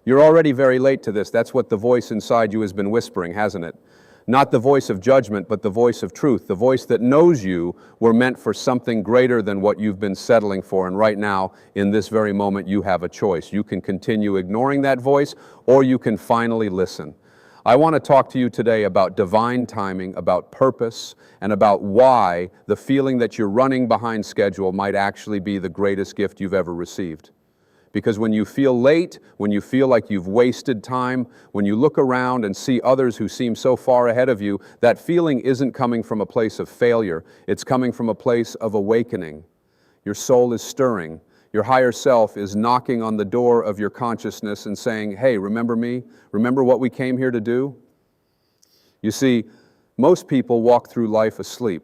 You're already very late to this. That's what the voice inside you has been whispering, hasn't it? Not the voice of judgment, but the voice of truth, the voice that knows you were meant for something greater than what you've been settling for. And right now, in this very moment, you have a choice. You can continue ignoring that voice, or you can finally listen. I want to talk to you today about divine timing, about purpose, and about why the feeling that you're running behind schedule might actually be the greatest gift you've ever received. Because when you feel late, when you feel like you've wasted time, when you look around and see others who seem so far ahead of you, that feeling isn't coming from a place of failure. It's coming from a place of awakening. Your soul is stirring. Your higher self is knocking on the door of your consciousness and saying, hey, remember me? Remember what we came here to do? You see, most people walk through life asleep.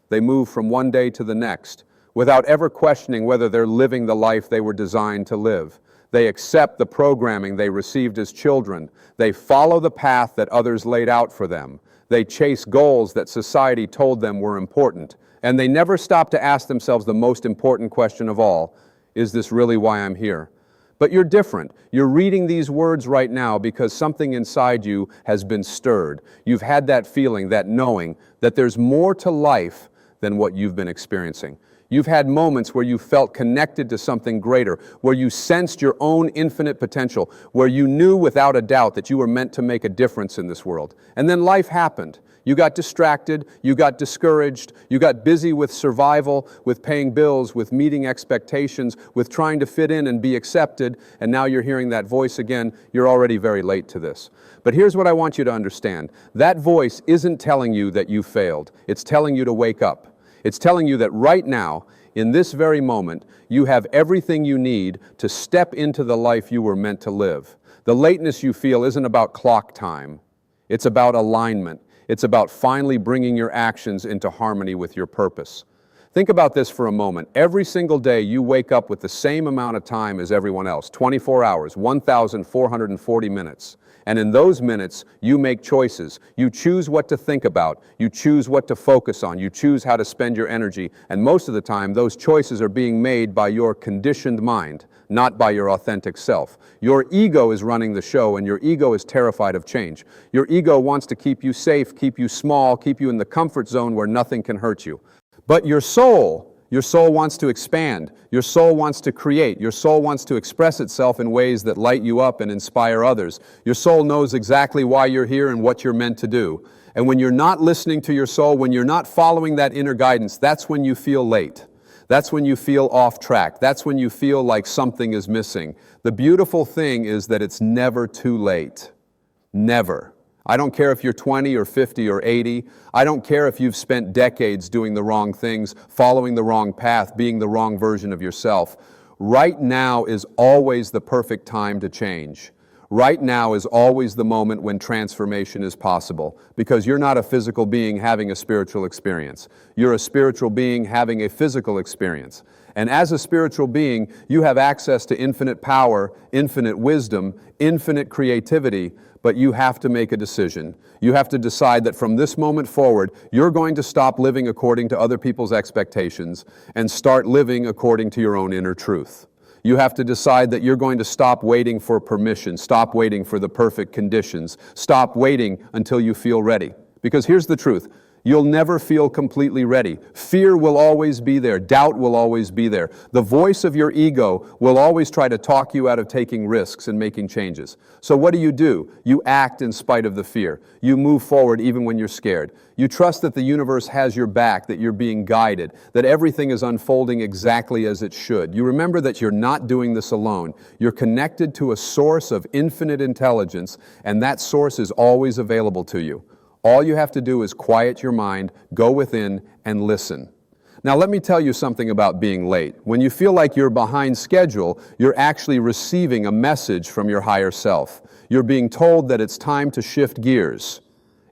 They move from one day to the next, without ever questioning whether they're living the life they were designed to live. They accept the programming they received as children. They follow the path that others laid out for them. They chase goals that society told them were important. And they never stop to ask themselves the most important question of all, is this really why I'm here? But you're different. You're reading these words right now because something inside you has been stirred. You've had that feeling, that knowing, that there's more to life than what you've been experiencing. You've had moments where you felt connected to something greater, where you sensed your own infinite potential, where you knew without a doubt that you were meant to make a difference in this world. And then life happened. You got distracted, you got discouraged, you got busy with survival, with paying bills, with meeting expectations, with trying to fit in and be accepted, and now you're hearing that voice again. You're already very late to this. But here's what I want you to understand. That voice isn't telling you that you failed. It's telling you to wake up. It's telling you that right now, in this very moment, you have everything you need to step into the life you were meant to live. The lateness you feel isn't about clock time. It's about alignment. It's about finally bringing your actions into harmony with your purpose. Think about this for a moment. Every single day you wake up with the same amount of time as everyone else, 24 hours, 1,440 minutes. And in those minutes, you make choices. You choose what to think about. You choose what to focus on. You choose how to spend your energy. And most of the time, those choices are being made by your conditioned mind, not by your authentic self. Your ego is running the show, and your ego is terrified of change. Your ego wants to keep you safe, keep you small, keep you in the comfort zone where nothing can hurt you. But your soul wants to expand. Your soul wants to create. Your soul wants to express itself in ways that light you up and inspire others. Your soul knows exactly why you're here and what you're meant to do. And when you're not listening to your soul, when you're not following that inner guidance, that's when you feel late. That's when you feel off track. That's when you feel like something is missing. The beautiful thing is that it's never too late. Never. I don't care if you're 20 or 50 or 80. I don't care if you've spent decades doing the wrong things, following the wrong path, being the wrong version of yourself. Right now is always the perfect time to change. Right now is always the moment when transformation is possible, because you're not a physical being having a spiritual experience. You're a spiritual being having a physical experience. And as a spiritual being, you have access to infinite power, infinite wisdom, infinite creativity, but you have to make a decision. You have to decide that from this moment forward, you're going to stop living according to other people's expectations and start living according to your own inner truth. You have to decide that you're going to stop waiting for permission, stop waiting for the perfect conditions, stop waiting until you feel ready. Because here's the truth. You'll never feel completely ready. Fear will always be there. Doubt will always be there. The voice of your ego will always try to talk you out of taking risks and making changes. So what do? You act in spite of the fear. You move forward even when you're scared. You trust that the universe has your back, that you're being guided, that everything is unfolding exactly as it should. You remember that you're not doing this alone. You're connected to a source of infinite intelligence, and that source is always available to you. All you have to do is quiet your mind, go within, and listen. Now let me tell you something about being late. When you feel like you're behind schedule, you're actually receiving a message from your higher self. You're being told that it's time to shift gears.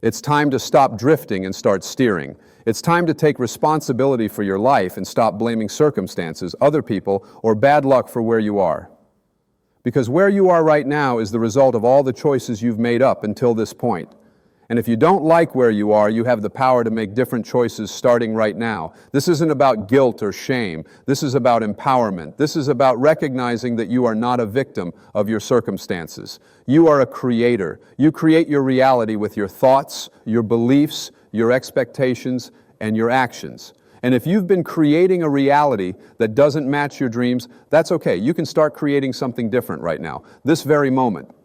It's time to stop drifting and start steering. It's time to take responsibility for your life and stop blaming circumstances, other people, or bad luck for where you are. Because where you are right now is the result of all the choices you've made up until this point. And if you don't like where you are, you have the power to make different choices starting right now. This isn't about guilt or shame. This is about empowerment. This is about recognizing that you are not a victim of your circumstances. You are a creator. You create your reality with your thoughts, your beliefs, your expectations, and your actions. And if you've been creating a reality that doesn't match your dreams, that's okay. You can start creating something different right now, this very moment.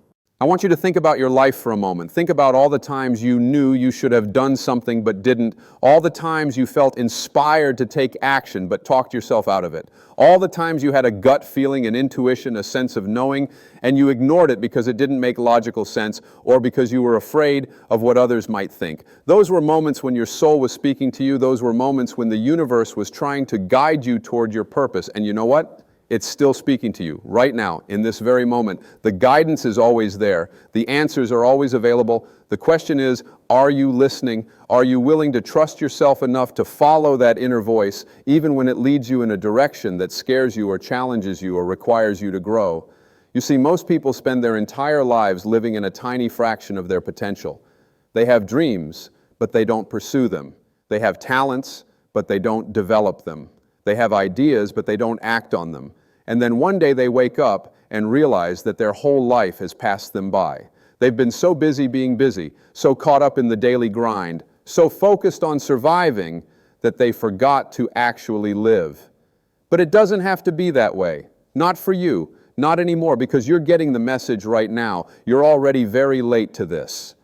I want you to think about your life for a moment. Think about all the times you knew you should have done something but didn't. All the times you felt inspired to take action but talked yourself out of it. All the times you had a gut feeling, an intuition, a sense of knowing, and you ignored it because it didn't make logical sense or because you were afraid of what others might think. Those were moments when your soul was speaking to you. Those were moments when the universe was trying to guide you toward your purpose. And you know what? It's still speaking to you right now, in this very moment. The guidance is always there. The answers are always available. The question is, are you listening? Are you willing to trust yourself enough to follow that inner voice, even when it leads you in a direction that scares you or challenges you or requires you to grow? You see, most people spend their entire lives living in a tiny fraction of their potential. They have dreams, but they don't pursue them. They have talents, but they don't develop them. They have ideas, but they don't act on them. And then one day they wake up and realize that their whole life has passed them by. They've been so busy being busy, so caught up in the daily grind, so focused on surviving that they forgot to actually live. But it doesn't have to be that way. Not for you, not anymore, because you're getting the message right now. You're already very late to this.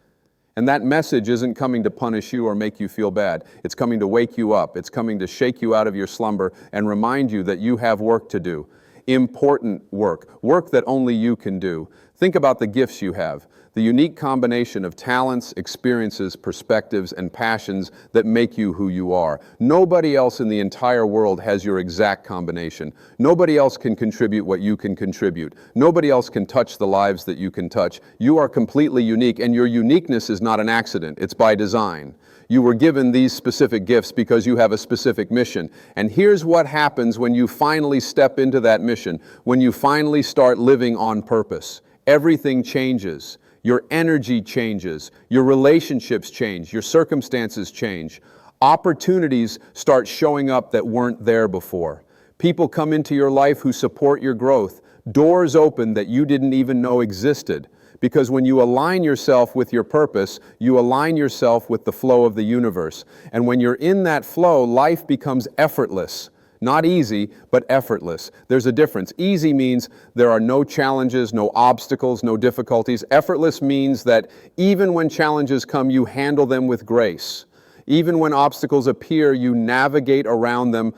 And that message isn't coming to punish you or make you feel bad. It's coming to wake you up. It's coming to shake you out of your slumber and remind you that you have work to do. Important work. Work that only you can do. Think about the gifts you have. The unique combination of talents, experiences, perspectives, and passions that make you who you are. Nobody else in the entire world has your exact combination. Nobody else can contribute what you can contribute. Nobody else can touch the lives that you can touch. You are completely unique, and your uniqueness is not an accident. It's by design. You were given these specific gifts because you have a specific mission. And here's what happens when you finally step into that mission, when you finally start living on purpose. Everything changes. Your energy changes, your relationships change, your circumstances change. Opportunities start showing up that weren't there before. People come into your life who support your growth. Doors open that you didn't even know existed. Because when you align yourself with your purpose, you align yourself with the flow of the universe. And when you're in that flow, life becomes effortless. Not easy, but effortless. There's a difference. Easy means there are no challenges, no obstacles, no difficulties. Effortless means that even when challenges come, you handle them with grace. Even when obstacles appear, you navigate around them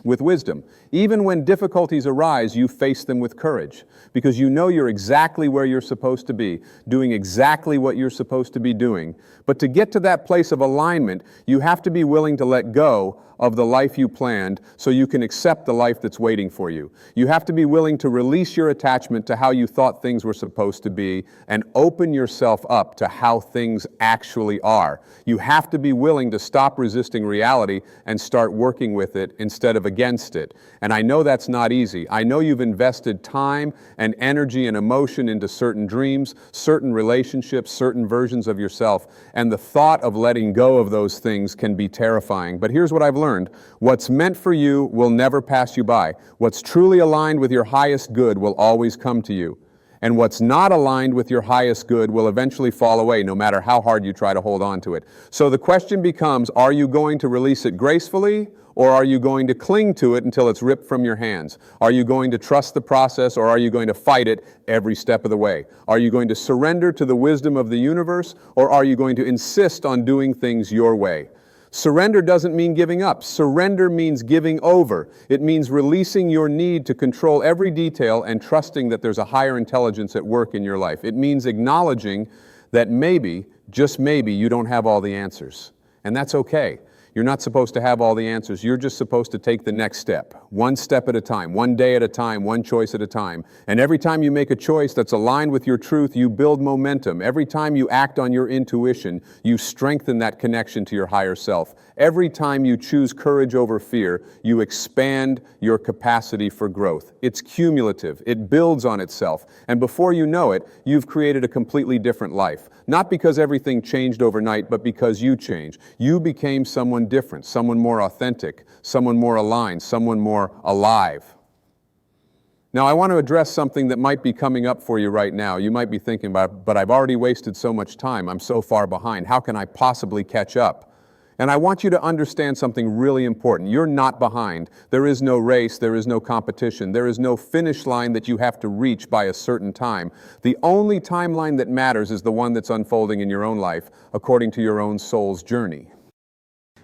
with wisdom. Even when difficulties arise, you face them with courage, because you know you're exactly where you're supposed to be, doing exactly what you're supposed to be doing. But to get to that place of alignment, you have to be willing to let go of the life you planned so you can accept the life that's waiting for you. You have to be willing to release your attachment to how you thought things were supposed to be and open yourself up to how things actually are. You have to be willing to stop resisting reality and start working with it instead of against it. And I know that's not easy. I know you've invested time and energy and emotion into certain dreams, certain relationships, certain versions of yourself, and the thought of letting go of those things can be terrifying. But here's what I've learned. What's meant for you will never pass you by. What's truly aligned with your highest good will always come to you. And what's not aligned with your highest good will eventually fall away, no matter how hard you try to hold on to it. So the question becomes, are you going to release it gracefully, or are you going to cling to it until it's ripped from your hands? Are you going to trust the process, or are you going to fight it every step of the way? Are you going to surrender to the wisdom of the universe, or are you going to insist on doing things your way? Surrender doesn't mean giving up. Surrender means giving over. It means releasing your need to control every detail and trusting that there's a higher intelligence at work in your life. It means acknowledging that maybe, just maybe, you don't have all the answers. And that's okay. You're not supposed to have all the answers. You're just supposed to take the next step, one step at a time, one day at a time, one choice at a time. And every time you make a choice that's aligned with your truth, you build momentum. Every time you act on your intuition, you strengthen that connection to your higher self. Every time you choose courage over fear, you expand your capacity for growth. It's cumulative. It builds on itself. And before you know it, you've created a completely different life. Not because everything changed overnight, but because you changed. You became someone different, someone more authentic, someone more aligned, someone more alive. Now, I want to address something that might be coming up for you right now. You might be thinking about, but I've already wasted so much time. I'm so far behind. How can I possibly catch up? And I want you to understand something really important. You're not behind. There is no race. There is no competition. There is no finish line that you have to reach by a certain time. The only timeline that matters is the one that's unfolding in your own life, according to your own soul's journey.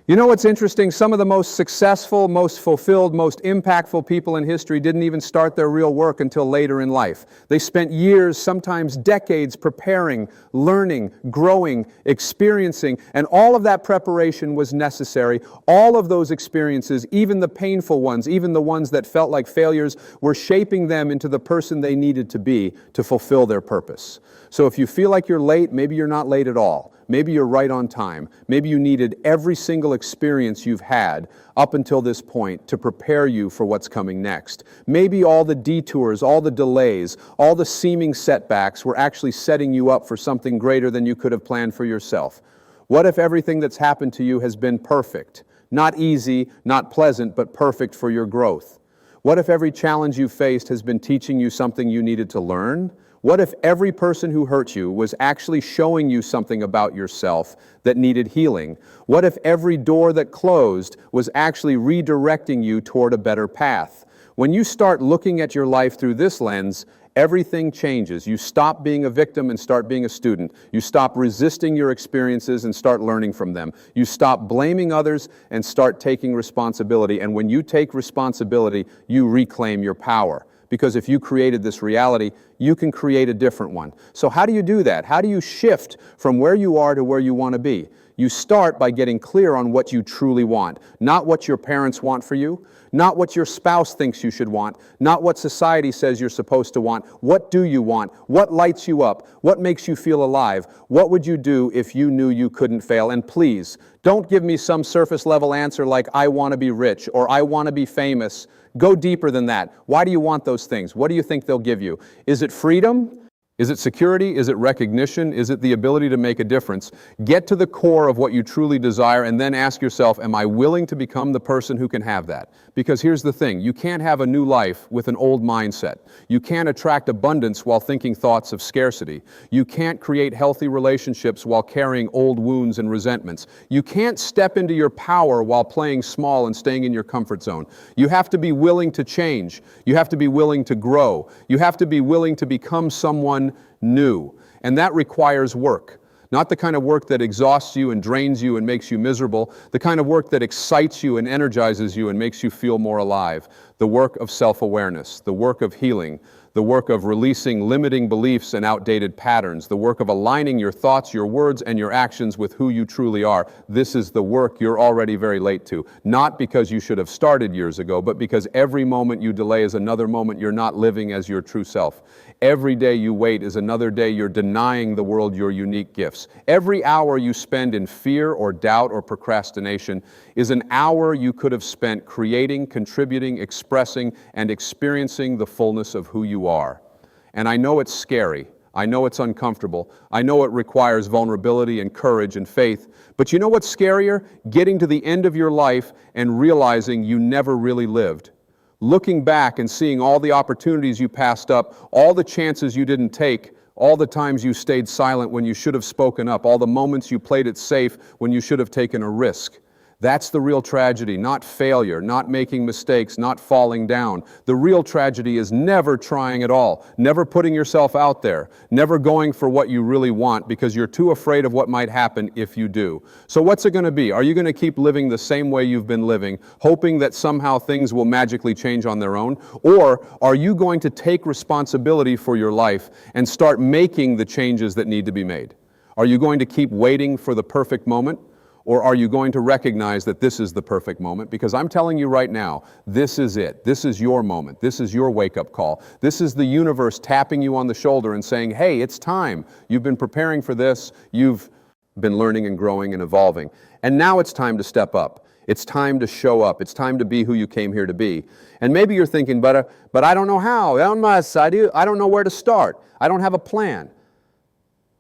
You know what's interesting? Some of the most successful, most fulfilled, most impactful people in history didn't even start their real work until later in life. They spent years, sometimes decades, preparing, learning, growing, experiencing, and all of that preparation was necessary. All of those experiences, even the painful ones, even the ones that felt like failures, were shaping them into the person they needed to be to fulfill their purpose. So if you feel like you're late, maybe you're not late at all. Maybe you're right on time. Maybe you needed every single experience you've had up until this point to prepare you for what's coming next. Maybe all the detours, all the delays, all the seeming setbacks were actually setting you up for something greater than you could have planned for yourself. What if everything that's happened to you has been perfect? Not easy, not pleasant, but perfect for your growth. What if every challenge you faced has been teaching you something you needed to learn? What if every person who hurt you was actually showing you something about yourself that needed healing? What if every door that closed was actually redirecting you toward a better path? When you start looking at your life through this lens, everything changes. You stop being a victim and start being a student. You stop resisting your experiences and start learning from them. You stop blaming others and start taking responsibility. And when you take responsibility, you reclaim your power. Because if you created this reality, you can create a different one. So how do you do that? How do you shift from where you are to where you want to be? You start by getting clear on what you truly want. Not what your parents want for you, not what your spouse thinks you should want, not what society says you're supposed to want. What do you want? What lights you up? What makes you feel alive? What would you do if you knew you couldn't fail? And please, don't give me some surface level answer like, I want to be rich or I want to be famous. Go deeper than that. Why do you want those things? What do you think they'll give you? Is it freedom? Is it security? Is it recognition? Is it the ability to make a difference? Get to the core of what you truly desire and then ask yourself, am I willing to become the person who can have that? Because here's the thing, you can't have a new life with an old mindset. You can't attract abundance while thinking thoughts of scarcity. You can't create healthy relationships while carrying old wounds and resentments. You can't step into your power while playing small and staying in your comfort zone. You have to be willing to change. You have to be willing to grow. You have to be willing to become someone new. And that requires work. Not the kind of work that exhausts you and drains you and makes you miserable, the kind of work that excites you and energizes you and makes you feel more alive. The work of self-awareness, the work of healing, the work of releasing limiting beliefs and outdated patterns, the work of aligning your thoughts, your words, and your actions with who you truly are. This is the work you're already very late to. Not because you should have started years ago, but because every moment you delay is another moment you're not living as your true self. Every day you wait is another day you're denying the world your unique gifts. Every hour you spend in fear or doubt or procrastination is an hour you could have spent creating, contributing, expressing, and experiencing the fullness of who you are. And I know it's scary. I know it's uncomfortable. I know it requires vulnerability and courage and faith. But you know what's scarier? Getting to the end of your life and realizing you never really lived. Looking back and seeing all the opportunities you passed up, all the chances you didn't take, all the times you stayed silent when you should have spoken up, all the moments you played it safe when you should have taken a risk. That's the real tragedy, not failure, not making mistakes, not falling down. The real tragedy is never trying at all, never putting yourself out there, never going for what you really want because you're too afraid of what might happen if you do. So what's it going to be? Are you going to keep living the same way you've been living, hoping that somehow things will magically change on their own? Or are you going to take responsibility for your life and start making the changes that need to be made? Are you going to keep waiting for the perfect moment? Or are you going to recognize that this is the perfect moment? Because I'm telling you right now, this is it. This is your moment. This is your wake-up call. This is the universe tapping you on the shoulder and saying, hey, it's time. You've been preparing for this. You've been learning and growing and evolving. And now it's time to step up. It's time to show up. It's time to be who you came here to be. And maybe you're thinking, but I don't know how. I don't know where to start. I don't have a plan.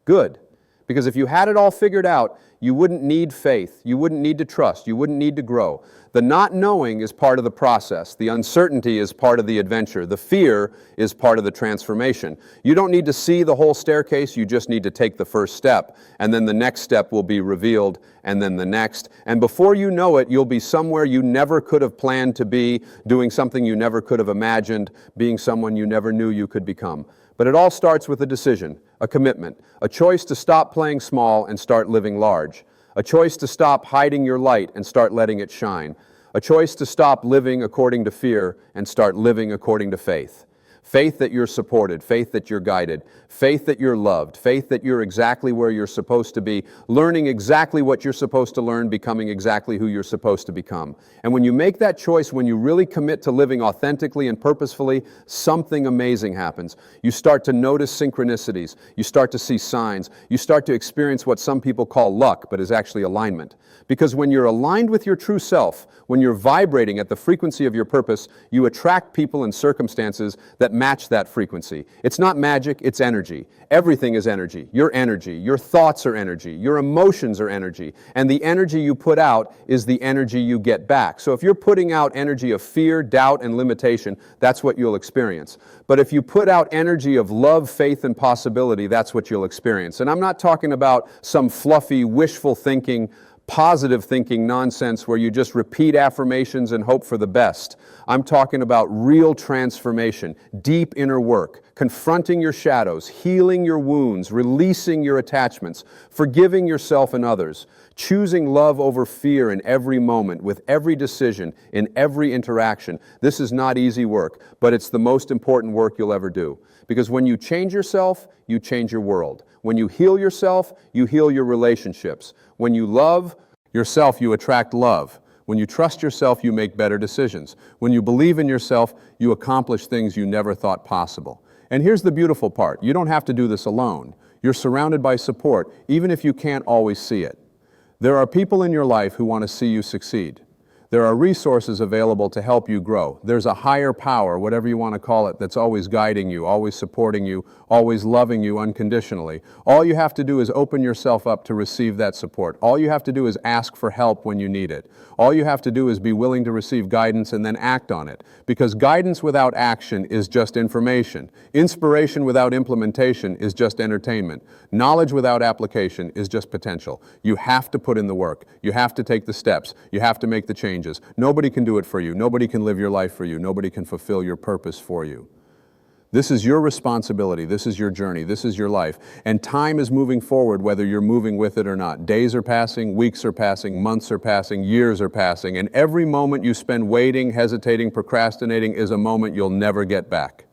Good. Because if you had it all figured out, you wouldn't need faith. You wouldn't need to trust. You wouldn't need to grow. The not knowing is part of the process. The uncertainty is part of the adventure. The fear is part of the transformation. You don't need to see the whole staircase. You just need to take the first step. And then the next step will be revealed, and then the next. And before you know it, you'll be somewhere you never could have planned to be, doing something you never could have imagined, being someone you never knew you could become. But it all starts with a decision, a commitment, a choice to stop playing small and start living large, a choice to stop hiding your light and start letting it shine, a choice to stop living according to fear and start living according to faith. Faith that you're supported, faith that you're guided, faith that you're loved, faith that you're exactly where you're supposed to be, learning exactly what you're supposed to learn, becoming exactly who you're supposed to become. And when you make that choice, when you really commit to living authentically and purposefully, something amazing happens. You start to notice synchronicities. You start to see signs. You start to experience what some people call luck, but is actually alignment. Because when you're aligned with your true self, when you're vibrating at the frequency of your purpose, you attract people and circumstances that match that frequency. It's not magic, it's energy. Everything is energy. Your energy, your thoughts are energy, your emotions are energy, and the energy you put out is the energy you get back. So if you're putting out energy of fear, doubt, and limitation, that's what you'll experience. But if you put out energy of love, faith, and possibility, that's what you'll experience. And I'm not talking about some fluffy, wishful thinking, positive thinking nonsense where you just repeat affirmations and hope for the best. I'm talking about real transformation, deep inner work, confronting your shadows, healing your wounds, releasing your attachments, forgiving yourself and others, choosing love over fear in every moment, with every decision, in every interaction. This is not easy work, but it's the most important work you'll ever do. Because when you change yourself, you change your world. When you heal yourself, you heal your relationships. When you love yourself, you attract love. When you trust yourself, you make better decisions. When you believe in yourself, you accomplish things you never thought possible. And here's the beautiful part. You don't have to do this alone. You're surrounded by support, even if you can't always see it. There are people in your life who want to see you succeed. There are resources available to help you grow. There's a higher power, whatever you want to call it, that's always guiding you, always supporting you, always loving you unconditionally. All you have to do is open yourself up to receive that support. All you have to do is ask for help when you need it. All you have to do is be willing to receive guidance and then act on it. Because guidance without action is just information. Inspiration without implementation is just entertainment. Knowledge without application is just potential. You have to put in the work. You have to take the steps. You have to make the changes. Nobody can do it for you. Nobody can live your life for you. Nobody can fulfill your purpose for you. This is your responsibility. This is your journey. This is your life. And time is moving forward whether you're moving with it or not. Days are passing, weeks are passing, months are passing, years are passing. And every moment you spend waiting, hesitating, procrastinating is a moment you'll never get back.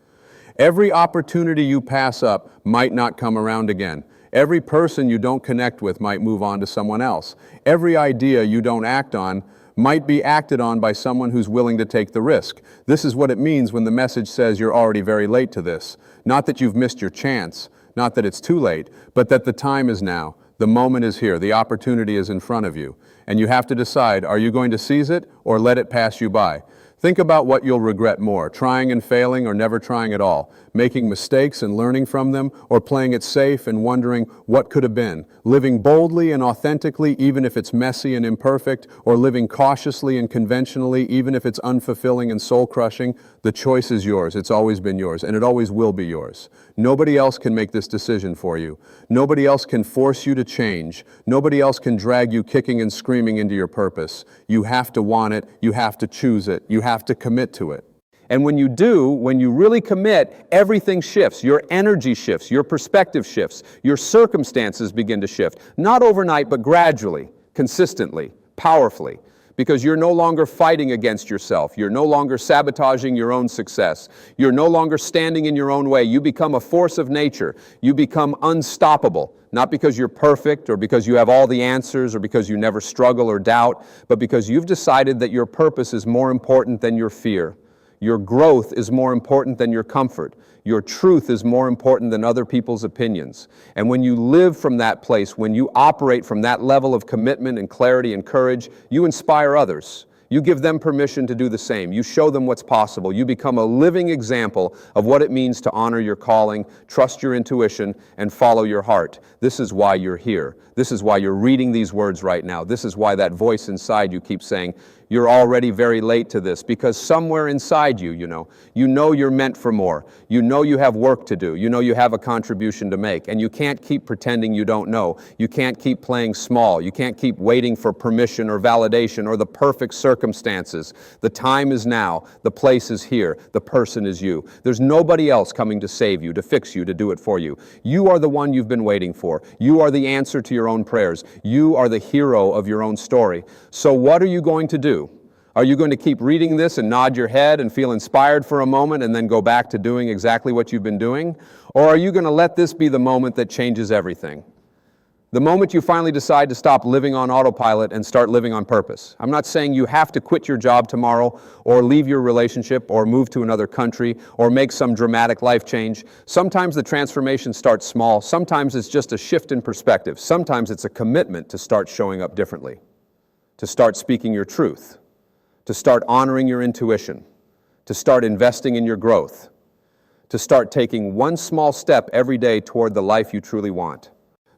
Every opportunity you pass up might not come around again. Every person you don't connect with might move on to someone else. Every idea you don't act on might be acted on by someone who's willing to take the risk. This is what it means when the message says you're already very late to this. Not that you've missed your chance, not that it's too late, but that the time is now. The moment is here. The opportunity is in front of you. And you have to decide, are you going to seize it or let it pass you by? Think about what you'll regret more, trying and failing or never trying at all, making mistakes and learning from them, or playing it safe and wondering what could have been, living boldly and authentically even if it's messy and imperfect, or living cautiously and conventionally even if it's unfulfilling and soul-crushing. The choice is yours. It's always been yours, and it always will be yours. Nobody else can make this decision for you. Nobody else can force you to change. Nobody else can drag you kicking and screaming into your purpose. You have to want it. You have to choose it. You have to commit to it. And when you do, when you really commit, everything shifts. Your energy shifts. Your perspective shifts. Your circumstances begin to shift. Not overnight, but gradually, consistently, powerfully. because you're no longer fighting against yourself. You're no longer sabotaging your own success. You're no longer standing in your own way. You become a force of nature. You become unstoppable, not because you're perfect or because you have all the answers or because you never struggle or doubt, but because you've decided that your purpose is more important than your fear. Your growth is more important than your comfort. Your truth is more important than other people's opinions. And when you live from that place, when you operate from that level of commitment and clarity and courage, you inspire others. You give them permission to do the same. You show them what's possible. You become a living example of what it means to honor your calling, trust your intuition, and follow your heart. This is why you're here. This is why you're reading these words right now. This is why that voice inside you keeps saying, you're already very late to this, because somewhere inside you, you know you're meant for more. You know you have work to do. You know you have a contribution to make, and you can't keep pretending you don't know. You can't keep playing small. You can't keep waiting for permission or validation or the perfect circumstances. The time is now. The place is here. The person is you. There's nobody else coming to save you, to fix you, to do it for you. You are the one you've been waiting for. You are the answer to your own prayers. You are the hero of your own story. So what are you going to do? Are you going to keep reading this and nod your head and feel inspired for a moment and then go back to doing exactly what you've been doing? Or are you going to let this be the moment that changes everything? The moment you finally decide to stop living on autopilot and start living on purpose. I'm not saying you have to quit your job tomorrow or leave your relationship or move to another country or make some dramatic life change. Sometimes the transformation starts small. Sometimes it's just a shift in perspective. Sometimes it's a commitment to start showing up differently, to start speaking your truth, to start honoring your intuition, to start investing in your growth, to start taking one small step every day toward the life you truly want.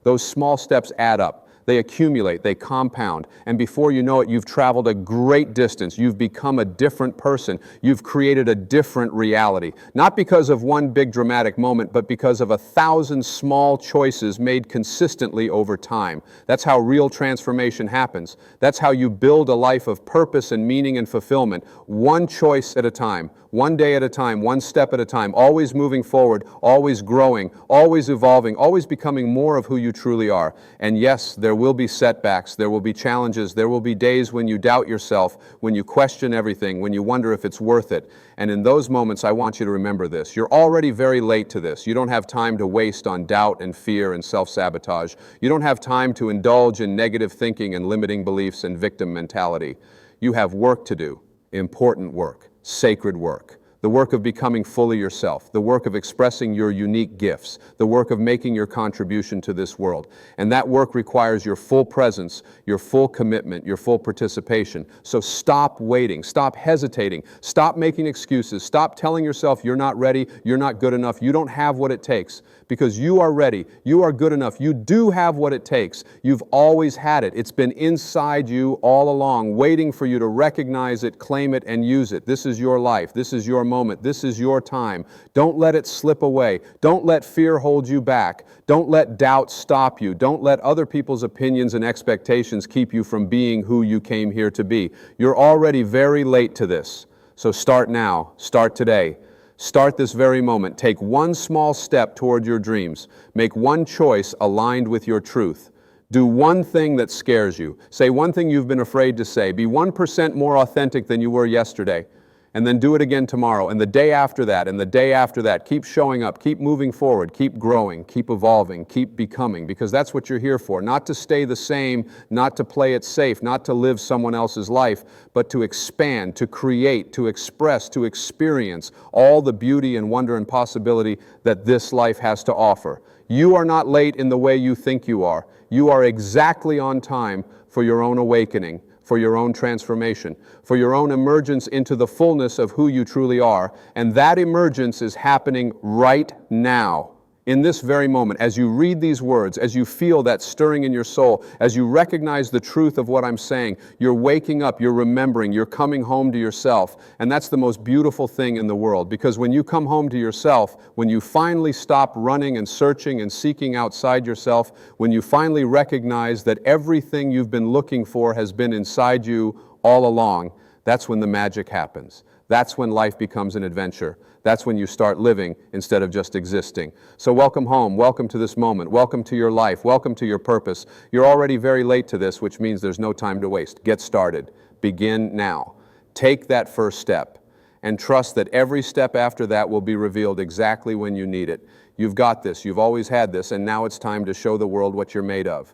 Those small steps add up. They accumulate, they compound, and before you know it, you've traveled a great distance. You've become a different person. You've created a different reality. Not because of one big dramatic moment, but because of 1,000 small choices made consistently over time. That's how real transformation happens. That's how you build a life of purpose and meaning and fulfillment, one choice at a time. One day at a time, one step at a time, always moving forward, always growing, always evolving, always becoming more of who you truly are. And yes, there will be setbacks, there will be challenges, there will be days when you doubt yourself, when you question everything, when you wonder if it's worth it. And in those moments, I want you to remember this. You're already very late to this. You don't have time to waste on doubt and fear and self-sabotage. You don't have time to indulge in negative thinking and limiting beliefs and victim mentality. You have work to do, important work. Sacred work, the work of becoming fully yourself, the work of expressing your unique gifts, the work of making your contribution to this world. And that work requires your full presence, your full commitment, your full participation. So stop waiting, stop hesitating, stop making excuses, stop telling yourself you're not ready, you're not good enough, you don't have what it takes. Because you are ready, you are good enough, you do have what it takes. You've always had it. It's been inside you all along, waiting for you to recognize it, claim it, and use it. This is your life. This is your moment. This is your time. Don't let it slip away. Don't let fear hold you back. Don't let doubt stop you. Don't let other people's opinions and expectations keep you from being who you came here to be. You're already very late to this. So start now. Start today. Start this very moment. Take one small step toward your dreams. Make one choice aligned with your truth. Do one thing that scares you. Say one thing you've been afraid to say. Be 1% more authentic than you were yesterday. And then do it again tomorrow, and the day after that, and the day after that. Keep showing up, keep moving forward, keep growing, keep evolving, keep becoming, because that's what you're here for. Not to stay the same, not to play it safe, not to live someone else's life, but to expand, to create, to express, to experience all the beauty and wonder and possibility that this life has to offer. You are not late in the way you think you are. You are exactly on time for your own awakening, for your own transformation, for your own emergence into the fullness of who you truly are. And that emergence is happening right now, in this very moment. As you read these words, as you feel that stirring in your soul, as you recognize the truth of what I'm saying, you're waking up, you're remembering, you're coming home to yourself. And that's the most beautiful thing in the world, because when you come home to yourself, when you finally stop running and searching and seeking outside yourself, when you finally recognize that everything you've been looking for has been inside you all along, that's when the magic happens. That's when life becomes an adventure. That's when you start living instead of just existing. So welcome home, welcome to this moment, welcome to your life, welcome to your purpose. You're already very late to this, which means there's no time to waste. Get started. Begin now. Take that first step and trust that every step after that will be revealed exactly when you need it. You've got this, you've always had this, and now it's time to show the world what you're made of.